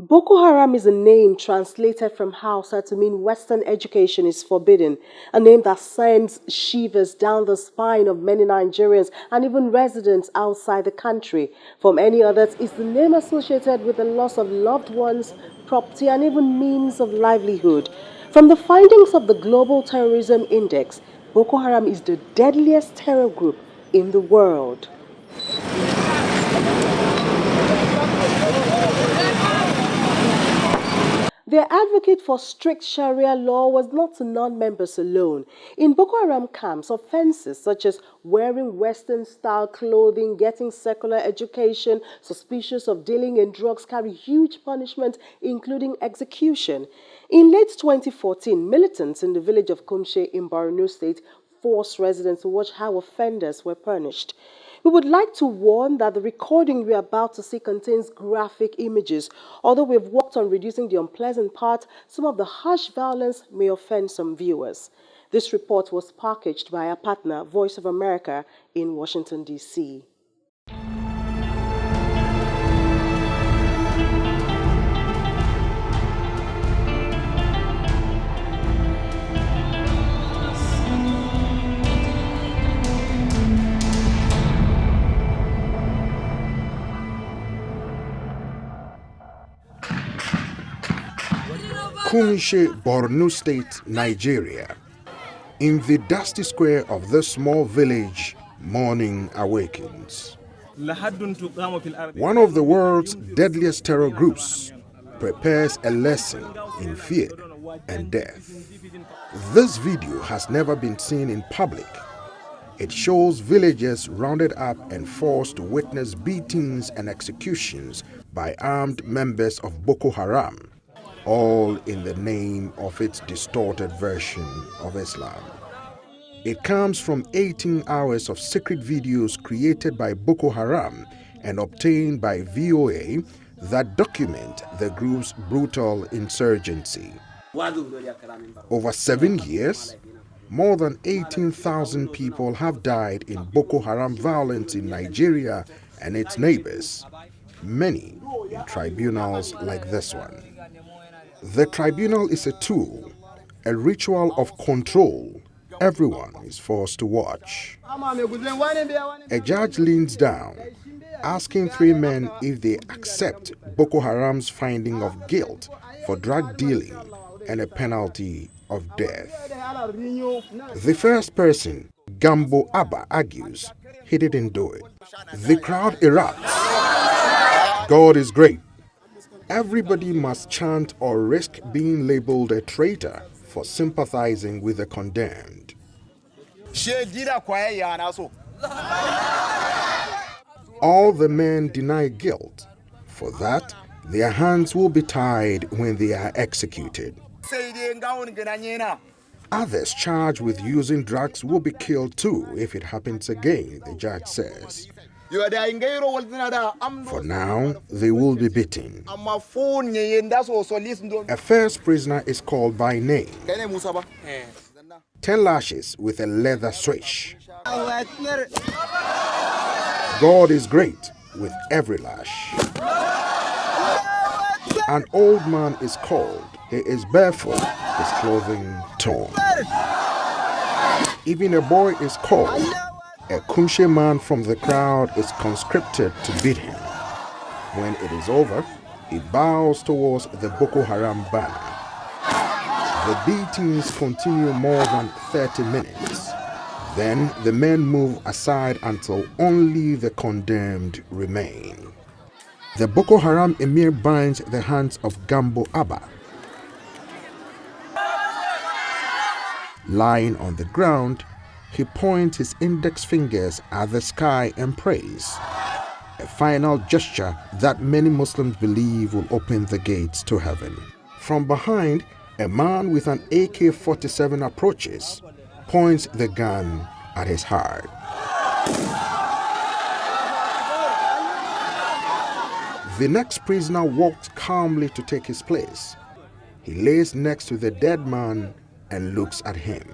Boko Haram is a name translated from Hausa to mean Western education is forbidden, a name that sends shivers down the spine of many Nigerians and even residents outside the country. For many others, it's the name associated with the loss of loved ones, property, and even means of livelihood. From the findings of the Global Terrorism Index, Boko Haram is the deadliest terror group in the world. Their advocate for strict Sharia law was not to non-members alone. In Boko Haram camps, offenses such as wearing Western-style clothing, getting secular education, suspicious of dealing in drugs carry huge punishment, including execution. In late 2014, militants in the village of Kumshe in Borno State forced residents to watch how offenders were punished. We would like to warn that the recording we are about to see contains graphic images. Although we've worked on reducing the unpleasant part, some of the harsh violence may offend some viewers. This report was packaged by our partner, Voice of America, in Washington, D.C. Kumishe, Borno State, Nigeria. In the dusty square of this small village, morning awakens. One of the world's deadliest terror groups prepares a lesson in fear and death. This video has never been seen in public. It shows villagers rounded up and forced to witness beatings and executions by armed members of Boko Haram, all in the name of its distorted version of Islam. It comes from 18 hours of secret videos created by Boko Haram and obtained by VOA that document the group's brutal insurgency. Over 7 years, more than 18,000 people have died in Boko Haram violence in Nigeria and its neighbors, many in tribunals like this one. The tribunal is a tool, a ritual of control everyone is forced to watch. A judge leans down, asking 3 men if they accept Boko Haram's finding of guilt for drug dealing and a penalty of death. The first person, Gambo Abba, argues he didn't do it. The crowd erupts. God is great. Everybody must chant or risk being labeled a traitor for sympathizing with the condemned. All the men deny guilt. For that, their hands will be tied when they are executed. Others charged with using drugs will be killed too if it happens again, the judge says. For now, they will be beaten. A first prisoner is called by name. 10 lashes with a leather switch. God is great with every lash. An old man is called. He is barefoot, his clothing torn. Even a boy is called. A Kumshe man from the crowd is conscripted to beat him. When it is over, he bows towards the Boko Haram banner. The beatings continue more than 30 minutes. Then the men move aside until only the condemned remain. The Boko Haram emir binds the hands of Gambo Abba. Lying on the ground, he points his index fingers at the sky and prays, a final gesture that many Muslims believe will open the gates to heaven. From behind, a man with an AK-47 approaches, points the gun at his heart. The next prisoner walks calmly to take his place. He lays next to the dead man and looks at him.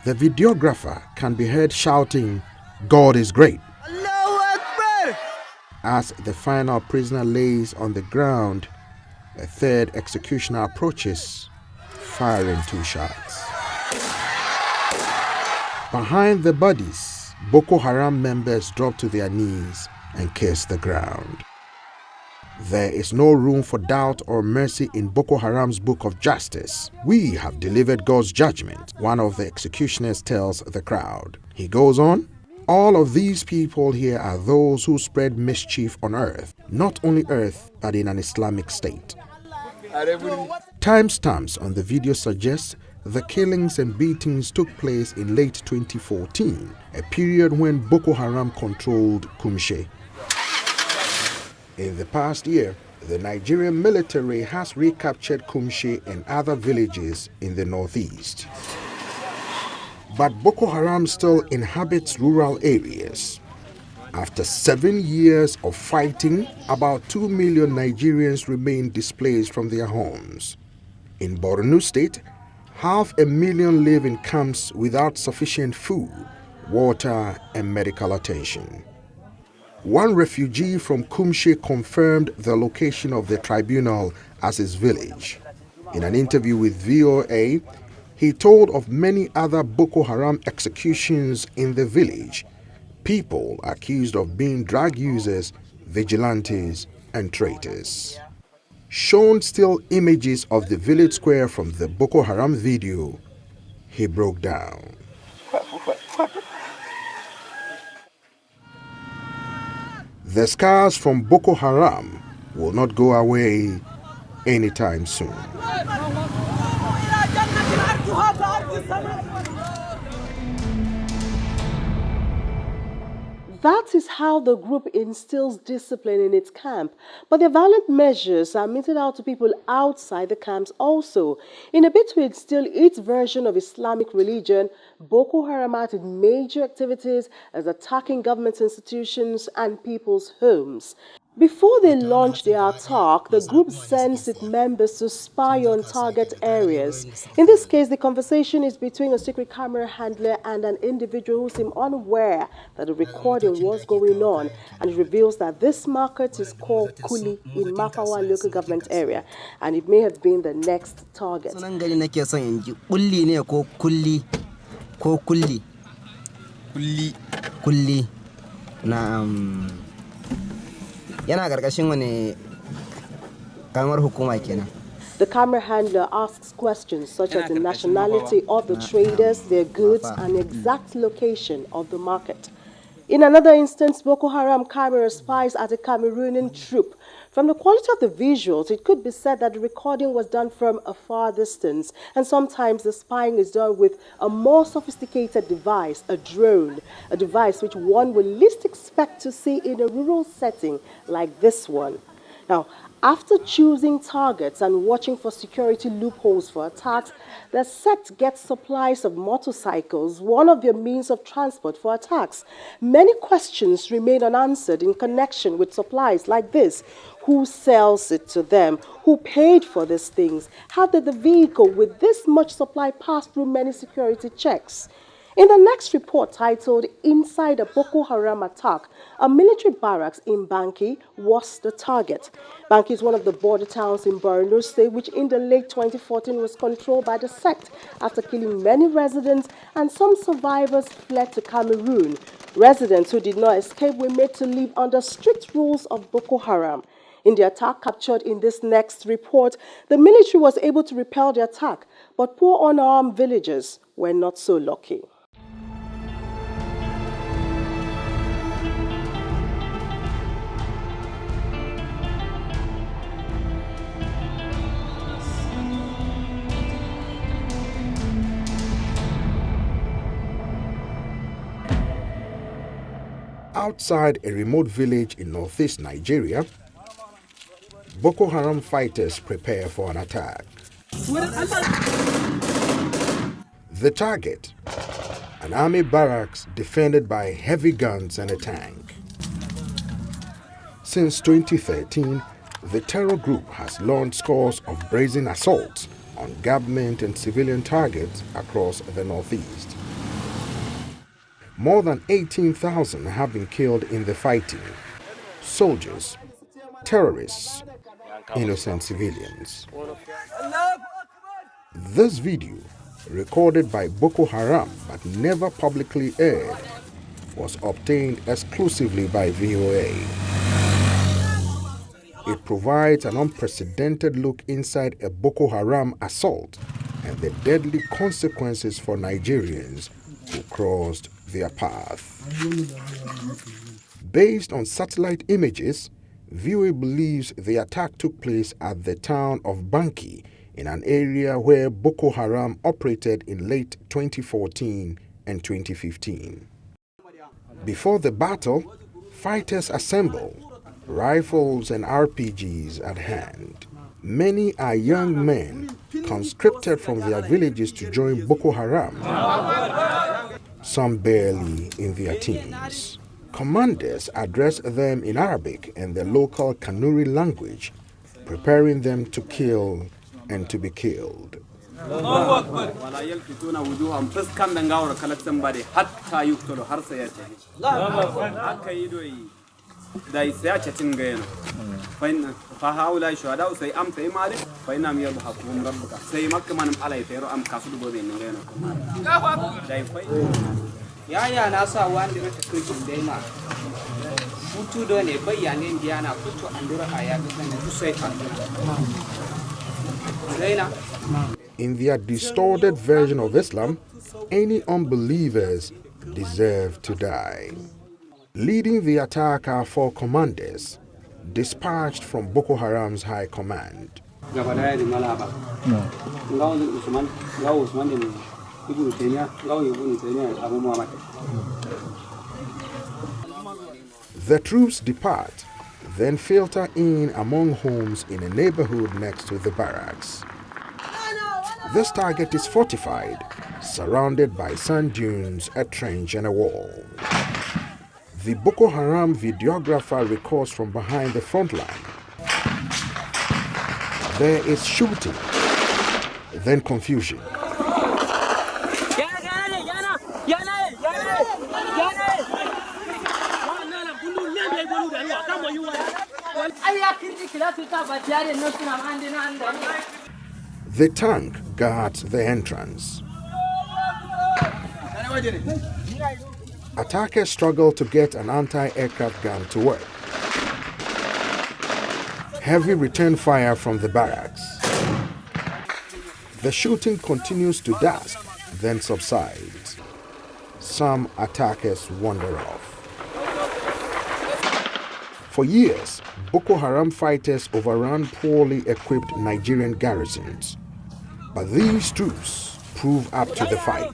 The videographer can be heard shouting, God is great. As the final prisoner lays on the ground, a third executioner approaches, firing 2 shots. Behind the bodies, Boko Haram members drop to their knees and kiss the ground. There is no room for doubt or mercy in Boko Haram's book of justice. We have delivered God's judgment, one of the executioners tells the crowd. He goes on, all of these people here are those who spread mischief on earth, not only earth, but in an Islamic state. Timestamps on the video suggest the killings and beatings took place in late 2014, a period when Boko Haram controlled Kumshe. In the past year, the Nigerian military has recaptured Kumshe and other villages in the northeast. But Boko Haram still inhabits rural areas. After 7 years of fighting, about 2 million Nigerians remain displaced from their homes. In Borno State, 500,000 live in camps without sufficient food, water, and medical attention. One refugee from Kumshe confirmed the location of the tribunal as his village. In an interview with VOA, he told of many other Boko Haram executions in the village, people accused of being drug users, vigilantes, and traitors. Shown still images of the village square from the Boko Haram video, he broke down. The scars from Boko Haram will not go away anytime soon. That is how the group instills discipline in its camp. But their violent measures are meted out to people outside the camps also. In a bid to instill its version of Islamic religion, Boko Haram added major activities as attacking government institutions and people's homes. Before they launched their attack, the group sends its members to spy on target areas. In this case, the conversation is between a secret camera handler and an individual who seemed unaware that the recording was going on, and it reveals that this market is called Kuli in Mafawa local government area, and it may have been the next target. The camera handler asks questions such as the nationality of the traders, their goods, and the exact location of the market. In another instance, Boko Haram camera spies at a Cameroonian troop. From the quality of the visuals, it could be said that the recording was done from a far distance, and sometimes the spying is done with a more sophisticated device, a drone, a device which one would least expect to see in a rural setting like this one. Now, after choosing targets and watching for security loopholes for attacks, the sect gets supplies of motorcycles, one of their means of transport for attacks. Many questions remain unanswered in connection with supplies like this. Who sells it to them? Who paid for these things? How did the vehicle with this much supply pass through many security checks? In the next report titled Inside a Boko Haram Attack, a military barracks in Banki was the target. Banki is one of the border towns in Borno State, which in the late 2014 was controlled by the sect after killing many residents, and some survivors fled to Cameroon. Residents who did not escape were made to live under strict rules of Boko Haram. In the attack captured in this next report, the military was able to repel the attack, but poor unarmed villagers were not so lucky. Outside a remote village in northeast Nigeria, Boko Haram fighters prepare for an attack. The target, an army barracks defended by heavy guns and a tank. Since 2013, the terror group has launched scores of brazen assaults on government and civilian targets across the northeast. More than 18,000 have been killed in the fighting. Soldiers, terrorists, innocent civilians. This video, recorded by Boko Haram but never publicly aired, was obtained exclusively by VOA. It provides an unprecedented look inside a Boko Haram assault and the deadly consequences for Nigerians who crossed their path. Based on satellite images, VOA believes the attack took place at the town of Banki, in an area where Boko Haram operated in late 2014 and 2015. Before the battle, fighters assemble, rifles and RPGs at hand. Many are young men conscripted from their villages to join Boko Haram, some barely in their teens. Commanders address them in Arabic and the local Kanuri language, preparing them to kill and to be killed. In their distorted version of Islam, any unbelievers deserve to die. Leading the attack are 4 commanders, dispatched from Boko Haram's high command. The troops depart, then filter in among homes in a neighborhood next to the barracks. This target is fortified, surrounded by sand dunes, a trench and a wall. The Boko Haram videographer records from behind the front line. There is shooting, then confusion. The tank guards the entrance. Attackers struggle to get an anti-aircraft gun to work. Heavy return fire from the barracks. The shooting continues to dusk, then subsides. Some attackers wander off. For years, Boko Haram fighters overran poorly equipped Nigerian garrisons. But these troops prove up to the fight.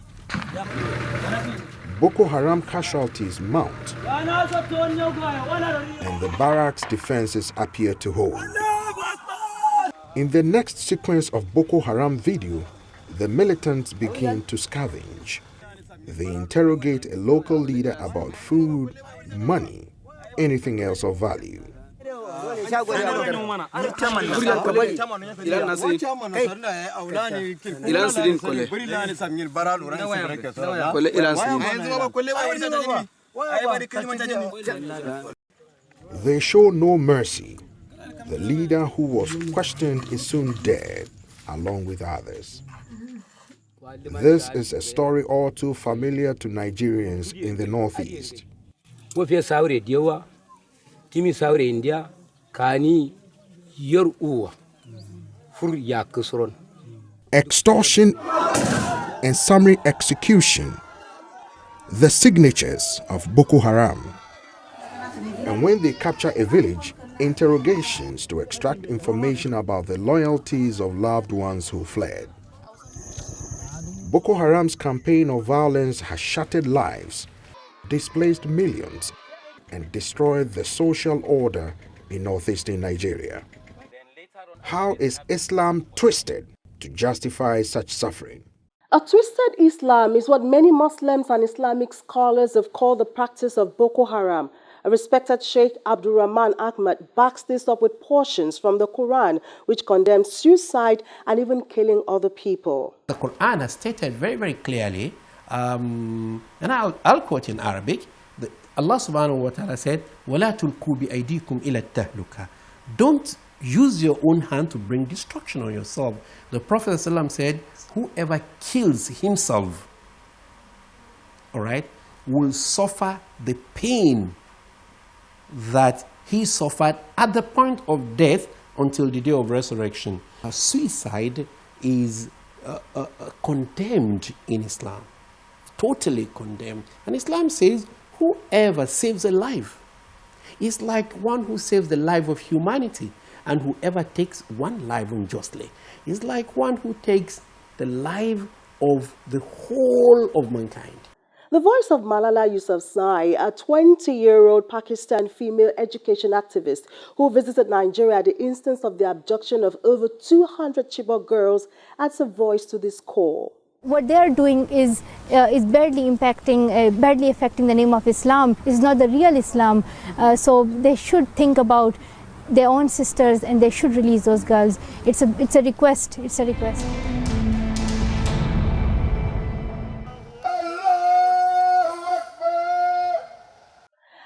Boko Haram casualties mount, and the barracks defenses appear to hold. In the next sequence of Boko Haram video, the militants begin to scavenge. They interrogate a local leader about food, money, anything else of value. They show no mercy. The leader who was questioned is soon dead, along with others. This is a story all too familiar to Nigerians in the Northeast. Extortion and summary execution, the signatures of Boko Haram. And when they capture a village, interrogations to extract information about the loyalties of loved ones who fled. Boko Haram's campaign of violence has shattered lives, displaced millions, and destroyed the social order in northeastern Nigeria. How is Islam twisted to justify such suffering? A twisted Islam is what many Muslims and Islamic scholars have called the practice of Boko Haram. A respected Sheikh Abdurrahman Ahmad backs this up with portions from the Quran, which condemns suicide and even killing other people. The Quran has stated very, very clearly And I'll quote in Arabic. Allah subhanahu wa ta'ala said, وَلَا تُلْقُوا بِأَيْدِيكُمْ إِلَى التَّهْلُكَةِ. Don't use your own hand to bring destruction on yourself. The Prophet ﷺ said, whoever kills himself, all right, will suffer the pain that he suffered at the point of death until the day of resurrection. Suicide is condemned in Islam, totally condemned. And Islam says, whoever saves a life is like one who saves the life of humanity, and whoever takes one life unjustly is like one who takes the life of the whole of mankind. The voice of Malala Yousafzai, a 20-year-old Pakistan female education activist who visited Nigeria at the instance of the abduction of over 200 Chibok girls, adds a voice to this call. What they are doing is badly affecting the name of Islam. It's not the real Islam. So they should think about their own sisters and they should release those girls. It's a request. It's a request.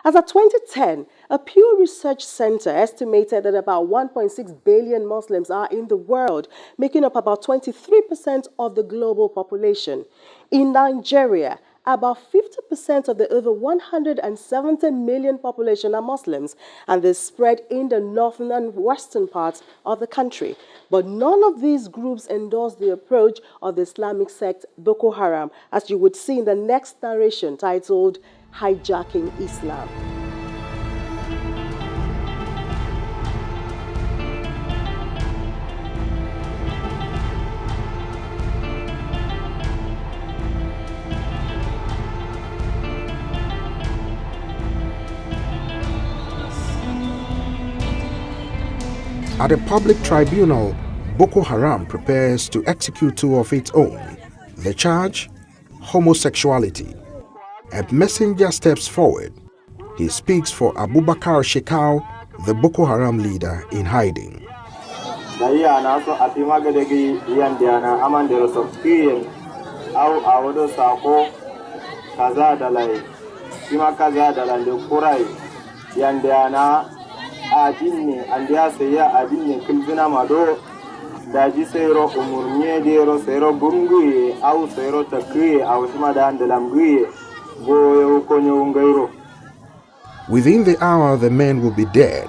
As of 2010, a Pew Research Center estimated that about 1.6 billion Muslims are in the world, making up about 23% of the global population. In Nigeria, about 50% of the over 170 million population are Muslims, and they're spread in the northern and western parts of the country. But none of these groups endorse the approach of the Islamic sect Boko Haram, as you would see in the next narration titled Hijacking Islam. At a public tribunal, Boko Haram prepares to execute two of its own. The charge? Homosexuality. A messenger steps forward. He speaks for Abubakar Shekau, the Boko Haram leader in hiding. daji sero umurnie dero sero bunguye au sero takriye au shmadan delamguye goyo konyo ngairo. Within the hour, the men will be dead.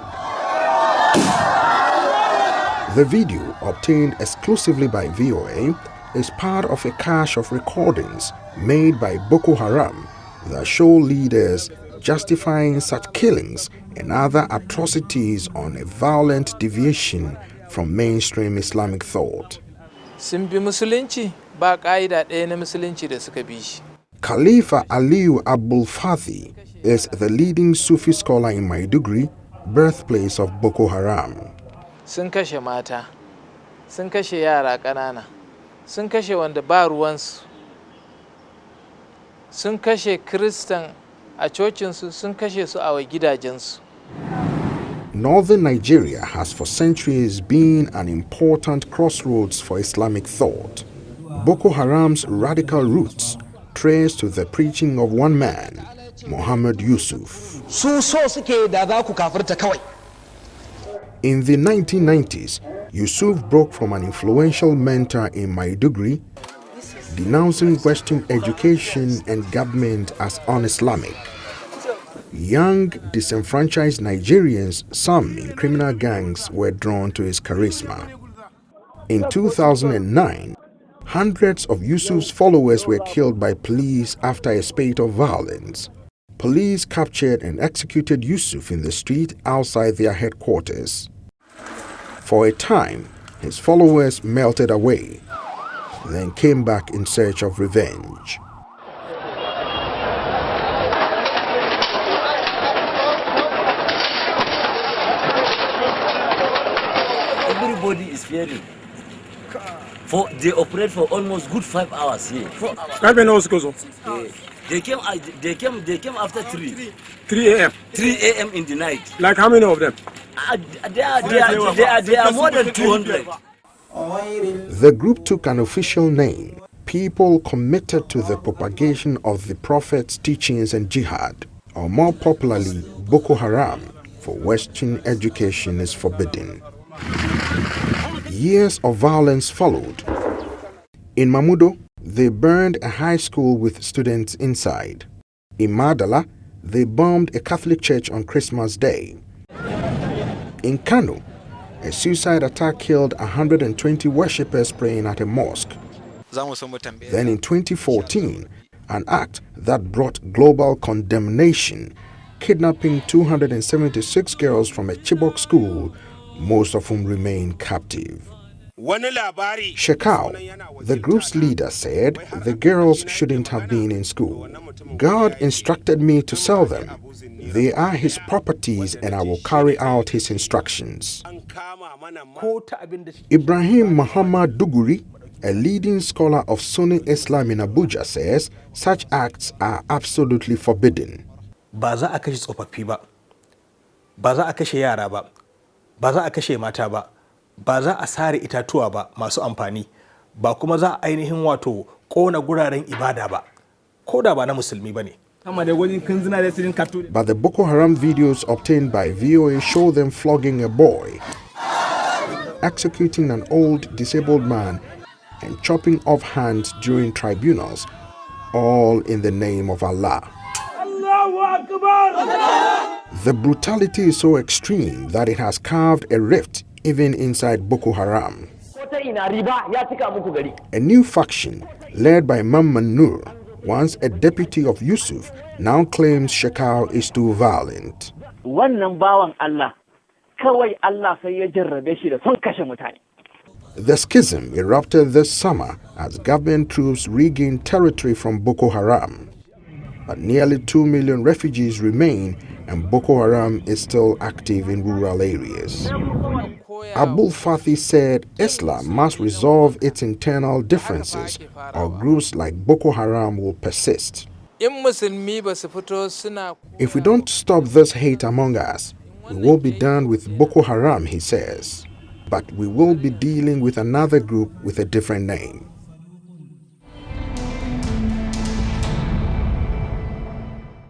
The video, obtained exclusively by VOA, is part of a cache of recordings made by Boko Haram that show leaders justifying such killings and other atrocities on a violent deviation from mainstream Islamic thought. Khalifa Aliyu Abdul Fathi is the leading Sufi scholar in Maiduguri, birthplace of Boko Haram. Sun kashe mata, sun kashe yara ƙanana, sun kashe wanda ba ruwansu, sun kashe Kiristan a cocinsu, sun kashe su a gidajensu. Northern Nigeria has for centuries been an important crossroads for Islamic thought. Boko Haram's radical roots trace to the preaching of one man, Muhammad Yusuf. In the 1990s, Yusuf broke from an influential mentor in Maiduguri, denouncing Western education and government as un-Islamic. Young, disenfranchised Nigerians, some in criminal gangs, were drawn to his charisma. In 2009, hundreds of Yusuf's followers were killed by police after a spate of violence. Police captured and executed Yusuf in the street outside their headquarters. For a time, his followers melted away, then came back in search of revenge. Everybody is fearing. They operate for almost good 5 hours here. 4 hours. They came after 3 a.m. 3 a.m. in the night. Like how many of them? They are more than 200. The group took an official name, people committed to the propagation of the Prophet's teachings and jihad, or more popularly Bokoharam, for Western education is forbidden. Years of violence followed. In Mamudo, they burned a high school with students inside. In Madala, they bombed a Catholic church on Christmas Day. In Kano, a suicide attack killed 120 worshippers praying at a mosque. Then in 2014, an act that brought global condemnation, kidnapping 276 girls from a Chibok school, most of whom remain captive. Shekau, the group's leader, said the girls shouldn't have been in school. God instructed me to sell them. They are his properties and I will carry out his instructions. Ibrahim Muhammad Duguri, a leading scholar of Sunni Islam in Abuja, says such acts are absolutely forbidden. Ba za a kashe tsofaffi ba, ba za a kashe yara ba, ba za a kashe mata ba, ba za a sare itatuwa ba masu amfani, ba kuma za a ainihin wato kona guraren ibada ba, ko da ba na musulmi ba ne. But the Boko Haram videos obtained by VOA show them flogging a boy, executing an old disabled man, and chopping off hands during tribunals, all in the name of Allah. The brutality is so extreme that it has carved a rift even inside Boko Haram. A new faction led by Mamman Nur, once a deputy of Yusuf, now claims Shekau is too violent. The schism erupted this summer as government troops regained territory from Boko Haram. But nearly 2 million refugees remain and Boko Haram is still active in rural areas. Abul Fathi said Islam must resolve its internal differences or groups like Boko Haram will persist. If we don't stop this hate among us, we will be done with Boko Haram, he says. But we will be dealing with another group with a different name.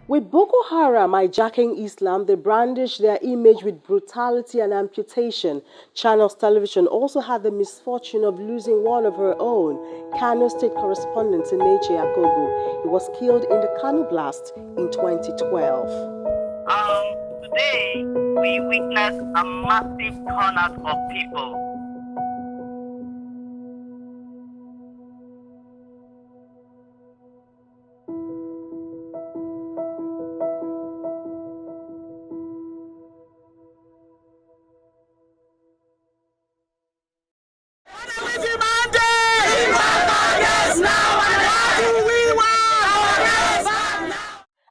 With Boko Haram hijacking Islam, they brandish their image with brutality and amputation. Channels Television also had the misfortune of losing one of her own, Kano State correspondent Ineche Yakogo. He was killed in the Kano blast in 2012. Today, we witnessed a massive turnout of people.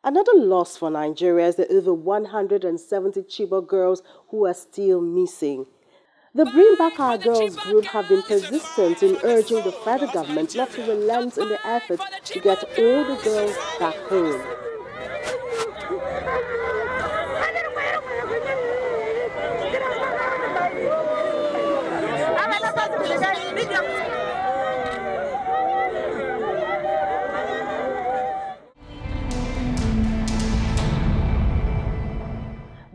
Another loss for Nigeria is the over 170 Chibok girls who are still missing. The Bring Back Our Girls group have been persistent in urging the federal government not to relent in the effort to get all the girls back home.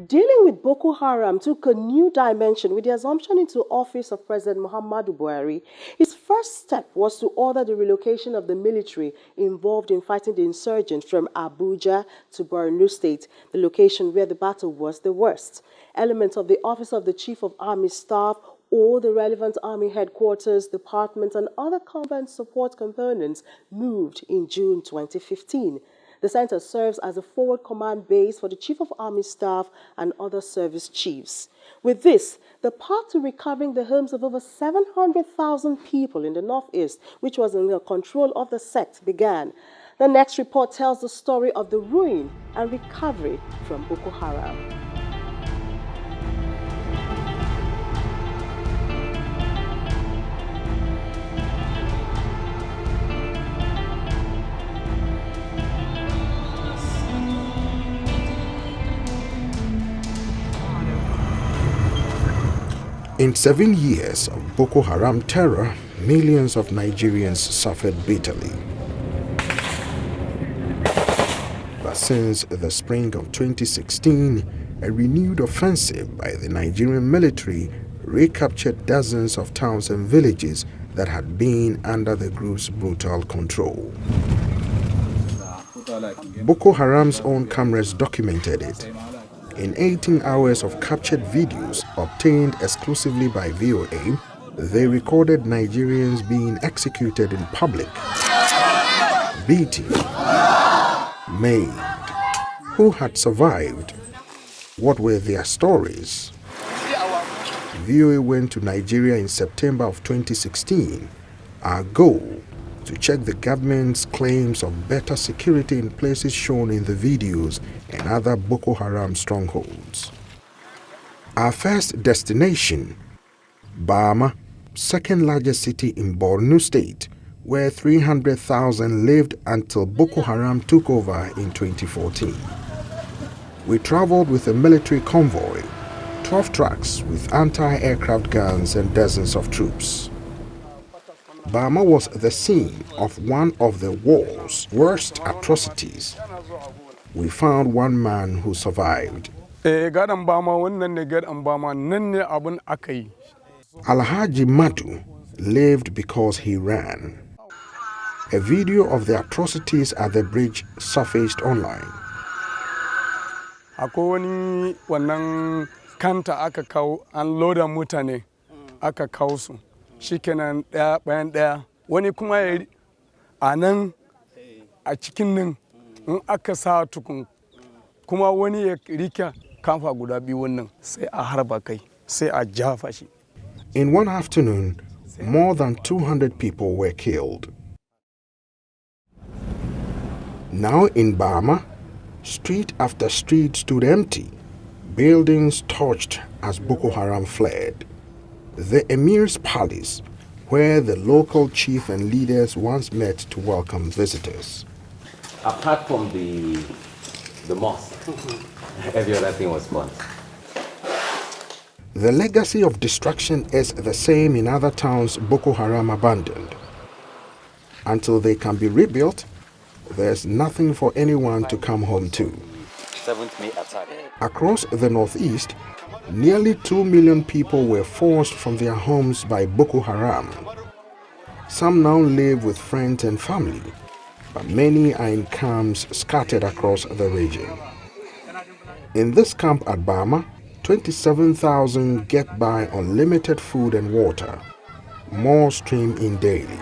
Dealing with Boko Haram took a new dimension with the assumption into office of President Muhammadu Buhari. His first step was to order the relocation of the military involved in fighting the insurgents from Abuja to Borno State, the location where the battle was the worst. Elements of the Office of the Chief of Army Staff, all the relevant Army headquarters, departments, and other combat support components moved in June 2015. The center serves as a forward command base for the Chief of Army Staff and other service chiefs. With this, the path to recovering the homes of over 700,000 people in the Northeast, which was in the control of the sect, began. The next report tells the story of the ruin and recovery from Boko Haram. In 7 years of Boko Haram terror, millions of Nigerians suffered bitterly. But since the spring of 2016, a renewed offensive by the Nigerian military recaptured dozens of towns and villages that had been under the group's brutal control. Boko Haram's own cameras documented it. In 18 hours of captured videos obtained exclusively by VOA, they recorded Nigerians being executed in public, beaten, maimed. Who had survived? What were their stories? VOA went to Nigeria in September of 2016. Our goal, to check the government's claims of better security in places shown in the videos and other Boko Haram strongholds. Our first destination, Bama, second largest city in Borno State, where 300,000 lived until Boko Haram took over in 2014. We traveled with a military convoy, 12 trucks with anti-aircraft guns and dozens of troops. Bama was the scene of one of the war's worst atrocities. We found one man who survived. Alhaji Madu lived because he ran. A video of the atrocities at the bridge surfaced online. Kanta aka kawo an loda mutane aka kawo su shikenan daya bayan daya wani kuma ya anan a cikin nan in aka sa tukun kuma wani ya rika kamfa guda biyu wannan sai a harba kai sai a jafa shi. In one afternoon, more than 200 people were killed. Now in Bama, street after street stood empty. Buildings torched as Boko Haram fled. The Emir's palace, where the local chief and leaders once met to welcome visitors. Apart from the mosque, every other thing was burnt. The legacy of destruction is the same in other towns Boko Haram abandoned. Until they can be rebuilt, there's nothing for anyone to come home to. Across the northeast, nearly 2 million people were forced from their homes by Boko Haram. Some now live with friends and family, but many are in camps scattered across the region. In this camp at Bama, 27,000 get by on limited food and water. More stream in daily.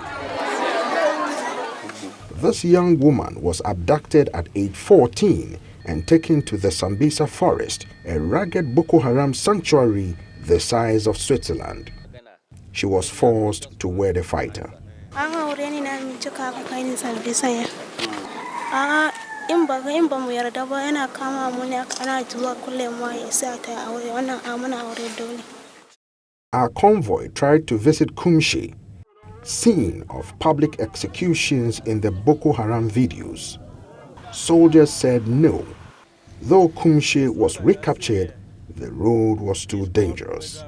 This young woman was abducted at age 14 and taken to the Sambisa forest, a rugged Boko Haram sanctuary the size of Switzerland. She was forced to wed a fighter. Our convoy tried to visit Kumshi, scene of public executions in the Boko Haram videos. Soldiers said no. Though Kumshi was recaptured, the road was too dangerous.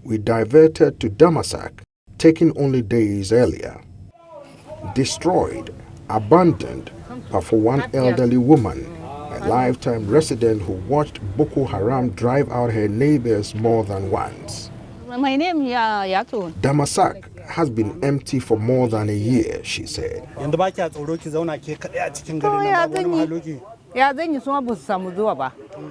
We diverted to Damasak, taken only days earlier. Destroyed, abandoned, but for one elderly woman, a lifetime resident who watched Boko Haram drive out her neighbors more than once. Damasak has been empty for more than a year, she said.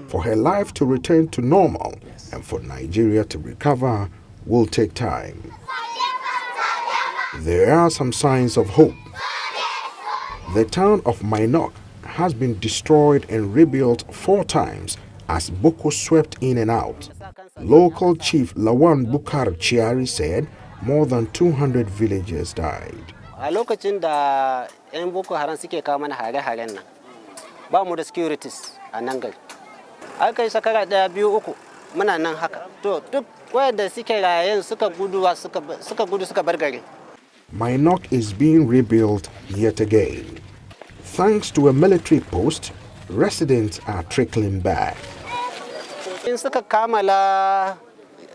For her life to return to normal and for Nigeria to recover will take time. There are some signs of hope. The town of Minok has been destroyed and rebuilt 4 times as Boko swept in and out. Local chief Lawan Bukar Chiari said more than 200 villagers died. A lokacin da 'yan Boko Haram suke kawo mana hare-haren nan, ba mu da securities a nan gari. Aka yi shekara 1, 2, 3 muna nan haka. To duk wayanda suke rayen suka gudu suka bar gari. Minok is being rebuilt yet again. Thanks to a military post, residents are trickling back. In suka kamala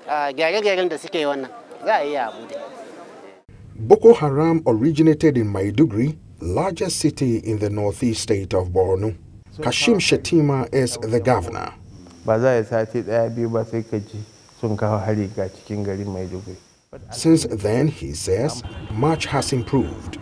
gyare-gyaren da suke wannan, za a yi abu. Boko Haram originated in Maiduguri, largest city in the northeast state of Borno. Kashim Shetima is the governor. Since then, he says, much has improved.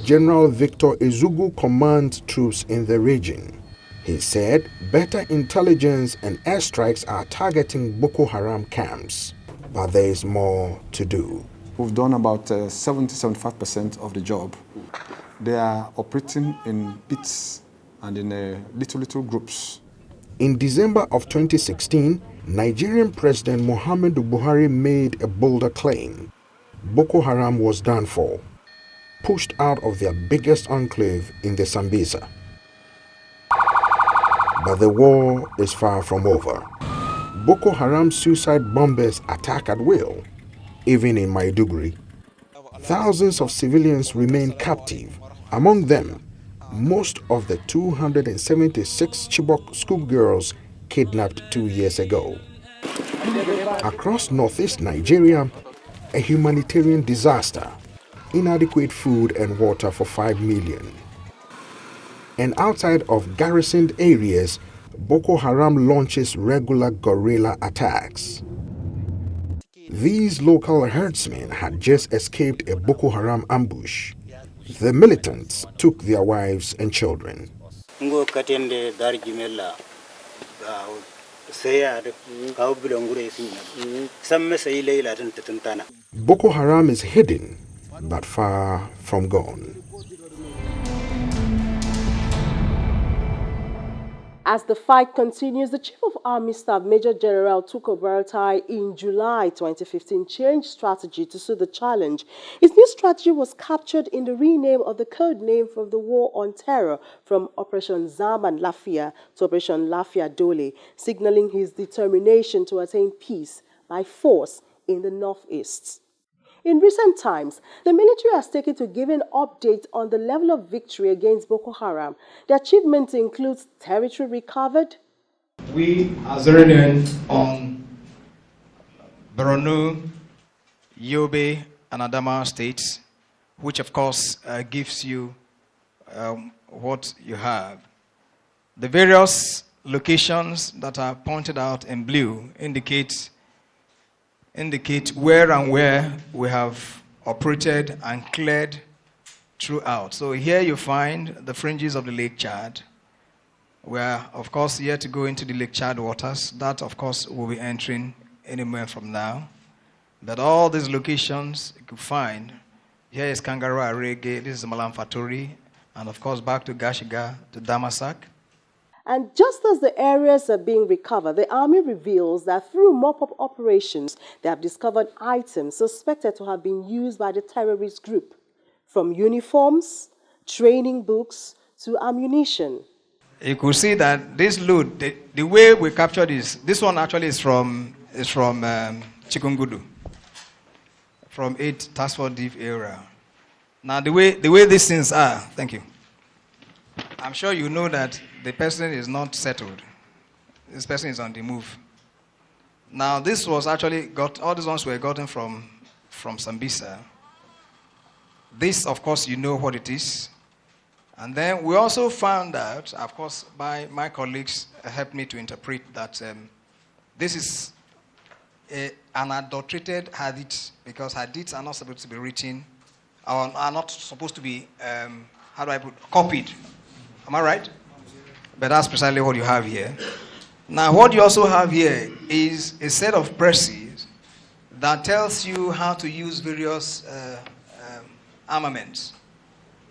General Victor Ezugu commands troops in the region. He said better intelligence and airstrikes are targeting Boko Haram camps, but there is more to do. We've done about 70-75% of the job. They are operating in bits and in little groups. In December of 2016, Nigerian President Muhammadu Buhari made a bolder claim. Boko Haram was done for, pushed out of their biggest enclave in the Sambisa. But the war is far from over. Boko Haram suicide bombers attack at will, even in Maiduguri. Thousands of civilians remain captive, among them most of the 276 Chibok schoolgirls kidnapped 2 years ago. Across northeast Nigeria, a humanitarian disaster, inadequate food and water for 5 million. And outside of garrisoned areas, Boko Haram launches regular guerrilla attacks. These local herdsmen had just escaped a Boko Haram ambush. The militants took their wives and children. Boko Haram is hidden, but far from gone. As the fight continues, the Chief of Army Staff, Major General Tukur Buratai, in July 2015 changed strategy to suit the challenge. His new strategy was captured in the rename of the code name from the War on Terror from Operation Zaman Lafia to Operation Lafia Dole, signaling his determination to attain peace by force in the Northeast. In recent times, the military has taken to give an update on the level of victory against Boko Haram. The achievement includes territory recovered. We are zeroing in on Borno, Yobe, and Adamawa states, which of course gives you what you have. The various locations that are pointed out in blue indicate where we have operated and cleared throughout. So here you find the fringes of the Lake Chad. We are, of course, here to go into the Lake Chad waters. That, of course, will be entering any moment from now. But all these locations you can find, here is Kangaroo Arege, this is Malam Fatori, and of course back to Gashiga, to Damasak. And just as the areas are being recovered, the Army reveals that through mop-up operations, they have discovered items suspected to have been used by the terrorist group, from uniforms, training books, to ammunition. You could see that this loot, the way we captured this one actually is from Chikungudu, from 8 Task Force Div area. Now the way these things are, thank you. I'm sure you know that the person is not settled. This person is on the move. Now this was actually all these ones were gotten from Sambisa. This, of course, you know what it is. And then we also found out, of course, by my colleagues helped me to interpret that this is an adulterated hadith, because hadiths are not supposed to be written, or are not supposed to be, copied. Am I right? But that's precisely what you have here. Now, what you also have here is a set of presses that tells you how to use various armaments.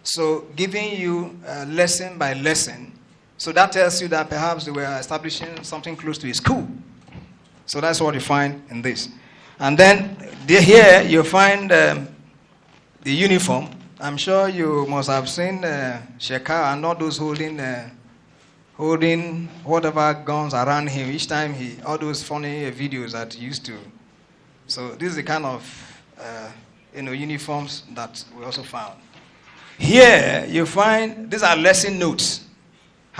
So, giving you lesson by lesson. So that tells you that perhaps they were establishing something close to a school. So that's what you find in this. And then here you find the uniform. I'm sure you must have seen Shekar and all those holding whatever guns around him each time all those funny videos that he used to. So this is the kind of uniforms that we also found. Here you find these are lesson notes.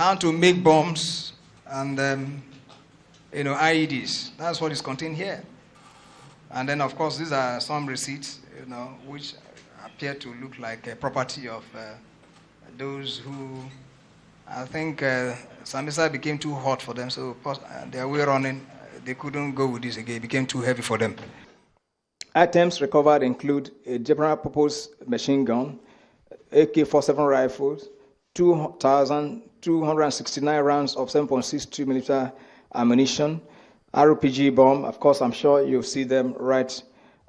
how to make bombs and IEDs. That's what is contained here. And then, of course, these are some receipts, which appear to look like a property of those who, I think, Sambisa became too hot for them, so their way running, they couldn't go with this again. It became too heavy for them. Items recovered include a general purpose machine gun, AK-47 rifles, 2,269 rounds of 7.62 millimeter ammunition, RPG bomb. Of course, I'm sure you'll see them right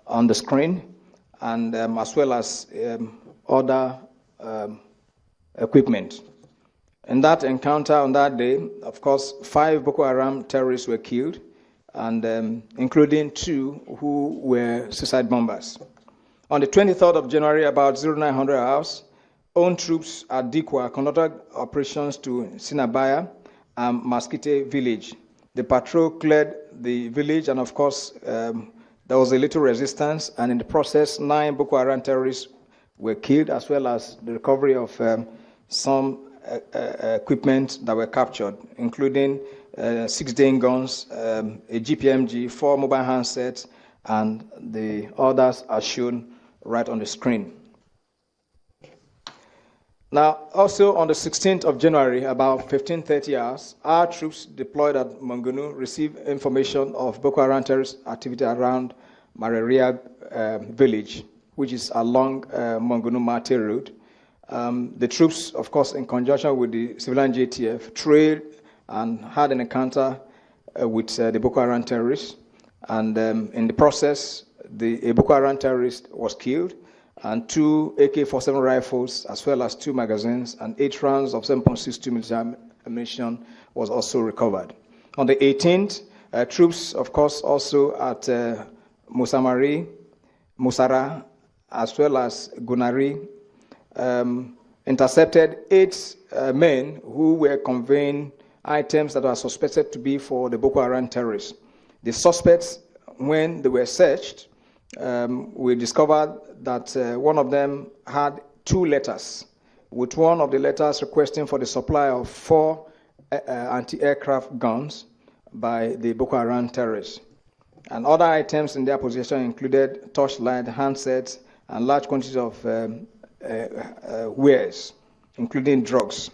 on the screen, and as well as other equipment. In that encounter on that day, of course, 5 Boko Haram terrorists were killed, and including 2 who were suicide bombers. On the 23rd of January, about 0900 hours, own troops at Dikwa conducted operations to Sinabaya and Maskite village. The patrol cleared the village, and of course, there was a little resistance, and in the process, 9 Boko Haram terrorists were killed, as well as the recovery of some equipment that were captured, including 6 Dane guns, a GPMG, 4 mobile handsets, and the others are shown right on the screen. Now, also on the 16th of January, about 15:30 hours, our troops deployed at Mongunu received information of Boko Haram terrorist activity around Mareria village, which is along Mongunu-Mate Road. The troops, of course, in conjunction with the civilian JTF, trailed and had an encounter with the Boko Haram terrorists. And in the process, a Boko Haram terrorist was killed, and 2 AK-47 rifles, as well as 2 magazines, and 8 rounds of 7.62 millimeter ammunition was also recovered. On the 18th, troops, of course, also at Musara, as well as Gunari, intercepted 8 men who were conveying items that are suspected to be for the Boko Haram terrorists. The suspects, when they were searched, we discovered that one of them had 2 letters, with one of the letters requesting for the supply of 4 anti-aircraft guns by the Boko Haram terrorists. And other items in their possession included torchlight, handsets, and large quantities of wares, including drugs.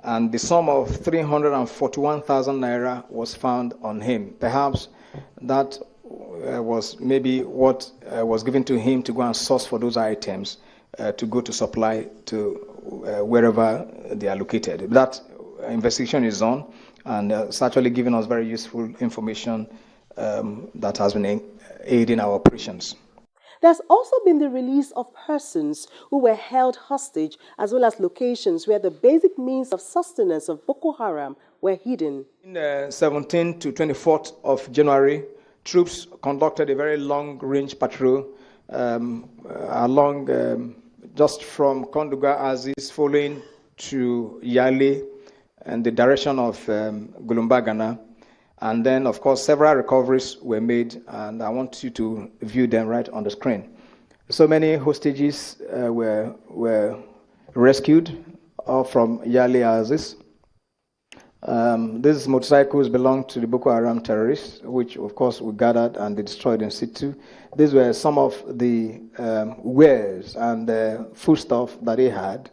And the sum of 341,000 naira was found on him. Perhaps that was maybe what was given to him to go and source for those items to go to supply to wherever they are located. That investigation is on, and it's actually given us very useful information that has been aiding our operations. There's also been the release of persons who were held hostage, as well as locations where the basic means of sustenance of Boko Haram were hidden. In the 17th to 24th of January, troops conducted a very long-range patrol along just from Konduga Aziz, following to Yale and the direction of Gulumbagana. And then, of course, several recoveries were made, and I want you to view them right on the screen. So many hostages were rescued from Yale Aziz. These motorcycles belonged to the Boko Haram terrorists, which, of course, we gathered and they destroyed in situ. These were some of the wares and foodstuff that they had.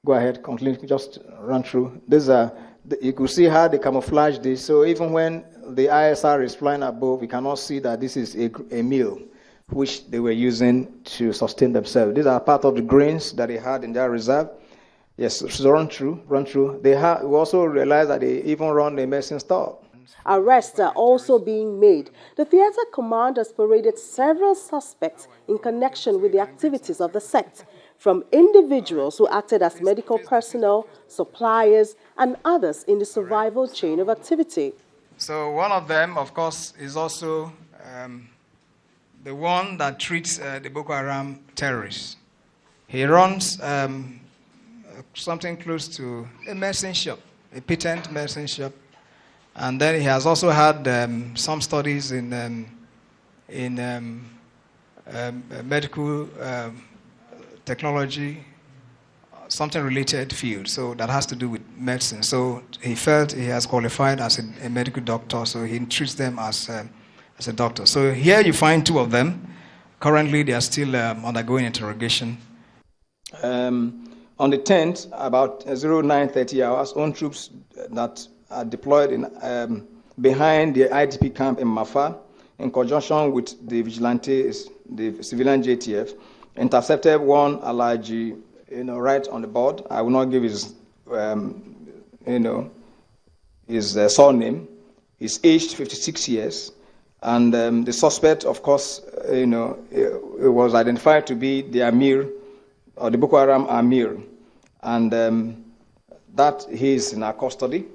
Go ahead, continue, just run through. These are, you could see how they camouflage this. So even when the ISR is flying above, you cannot see that this is a meal which they were using to sustain themselves. These are part of the grains that they had in their reserve. Yes, so run through. We also realized that they even run a medicine store. Arrests are also being made. The theater commanders paraded several suspects in connection with the activities of the sect, from individuals who acted as medical personnel, suppliers, and others in the survival chain of activity. So one of them, of course, is also the one that treats the Boko Haram terrorists. He runs something close to a medicine shop, a patent medicine shop. And then he has also had some studies in medical technology, something related field, so that has to do with medicine. So he felt he has qualified as a medical doctor, so he treats them as a doctor. So here you find two of them. Currently, they are still undergoing interrogation. On the 10th, about 09:30 hours, own troops that are deployed behind the IDP camp in Mafa, in conjunction with the vigilantes, the civilian JTF, intercepted one Alaji, right on the board. I will not give his, his surname. He's aged 56 years, and the suspect, of course, it was identified to be the Amir, or the Bokoharam Amir, and that he is in our custody.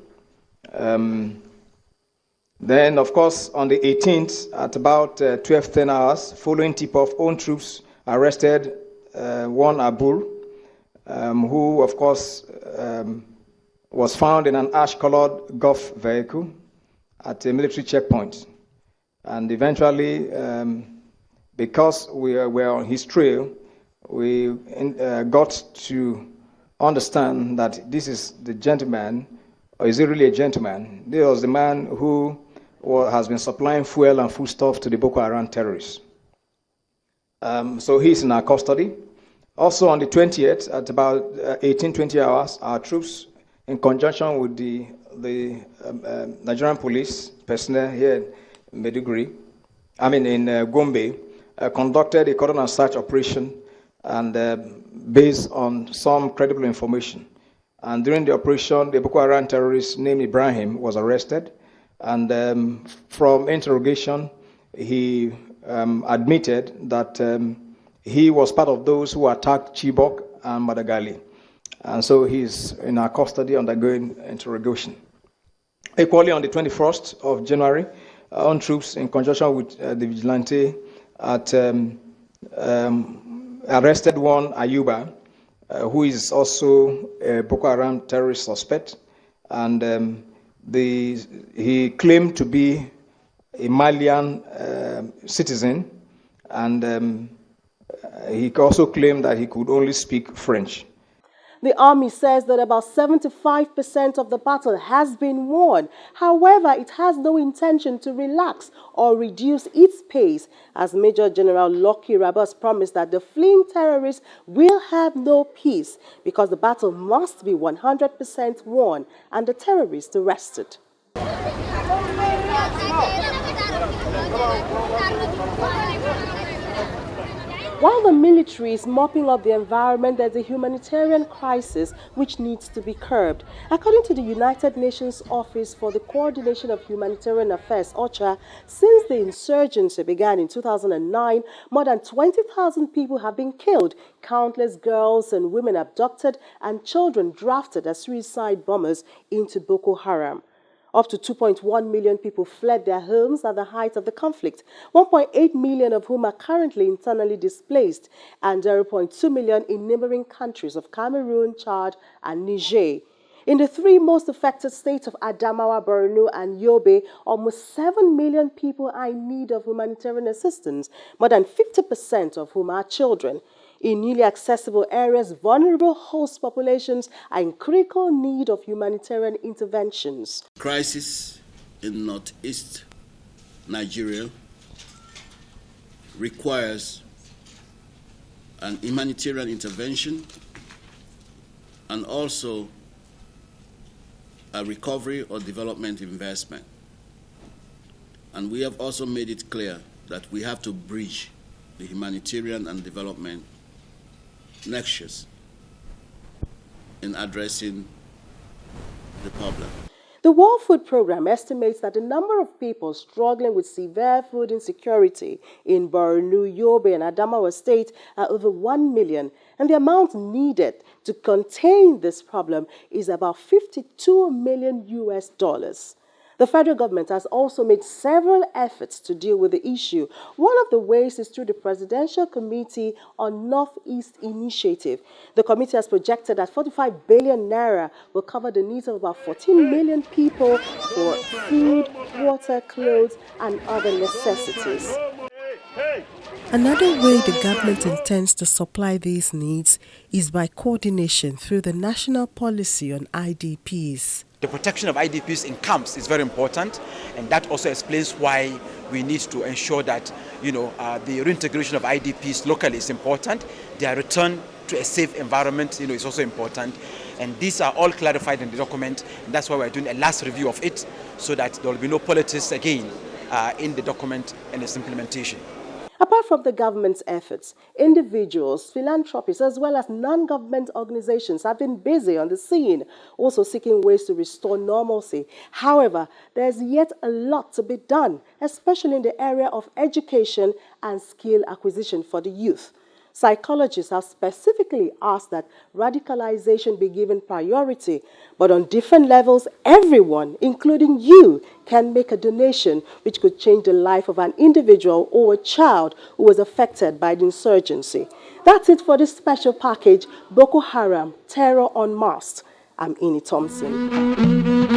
Then, of course, on the 18th, at about 12:10 hours, following tip-off, own troops arrested one Abul, who, of course, was found in an ash-colored Golf vehicle at a military checkpoint. And eventually, because we were on his trail, we got to understand that this is the gentleman, or is he really a gentleman? This was the man who has been supplying fuel and foodstuff to the Boko Haram terrorists. So he's in our custody. Also on the 20th, at about 18:20 hours, our troops, in conjunction with the Nigerian police personnel here in Gombe, conducted a cordon and search operation, and based on some credible information. And during the operation, the Boko Haram terrorist named Ibrahim was arrested. And from interrogation, he admitted that he was part of those who attacked Chibok and Madagali. And so he's in our custody undergoing interrogation. Equally, on the 21st of January, our own troops, in conjunction with the vigilante, arrested one Ayuba, who is also a Boko Haram terrorist suspect. And he claimed to be a Malian citizen, and he also claimed that he could only speak French. The army says that about 75% of the battle has been won. However, it has no intention to relax or reduce its pace, as Major General Lucky Rabas promised that the fleeing terrorists will have no peace because the battle must be 100% won and the terrorists arrested. While the military is mopping up the environment, there's a humanitarian crisis which needs to be curbed. According to the United Nations Office for the Coordination of Humanitarian Affairs, OCHA, since the insurgency began in 2009, more than 20,000 people have been killed, countless girls and women abducted, and children drafted as suicide bombers into Boko Haram. Up to 2.1 million people fled their homes at the height of the conflict, 1.8 million of whom are currently internally displaced, and 0.2 million in neighboring countries of Cameroon, Chad, and Niger. In the three most affected states of Adamawa, Borno, and Yobe, almost 7 million people are in need of humanitarian assistance, more than 50% of whom are children. In newly accessible areas, vulnerable host populations are in critical need of humanitarian interventions. Crisis in northeast Nigeria requires an humanitarian intervention and also a recovery or development investment. And we have also made it clear that we have to bridge the humanitarian and development nexus in addressing the problem. The World Food Programme estimates that the number of people struggling with severe food insecurity in Borno, Yobe, and Adamawa State are over 1 million, and the amount needed to contain this problem is about $52 million. The federal government has also made several efforts to deal with the issue. One of the ways is through the Presidential Committee on Northeast Initiative. The committee has projected that 45 billion naira will cover the needs of about 14 million people for food, water, clothes, and other necessities. Another way the government intends to supply these needs is by coordination through the National Policy on IDPs. The protection of IDPs in camps is very important, and that also explains why we need to ensure that the reintegration of IDPs locally is important. Their return to a safe environment is also important, and these are all clarified in the document, and that's why we're doing a last review of it so that there will be no politics again in the document and its implementation. Apart from the government's efforts, individuals, philanthropists, as well as non-government organizations have been busy on the scene, also seeking ways to restore normalcy. However, there's yet a lot to be done, especially in the area of education and skill acquisition for the youth. Psychologists have specifically asked that radicalization be given priority, but on different levels, everyone, including you, can make a donation which could change the life of an individual or a child who was affected by the insurgency. That's it for this special package, Boko Haram, Terror Unmasked. I'm Ini Thompson.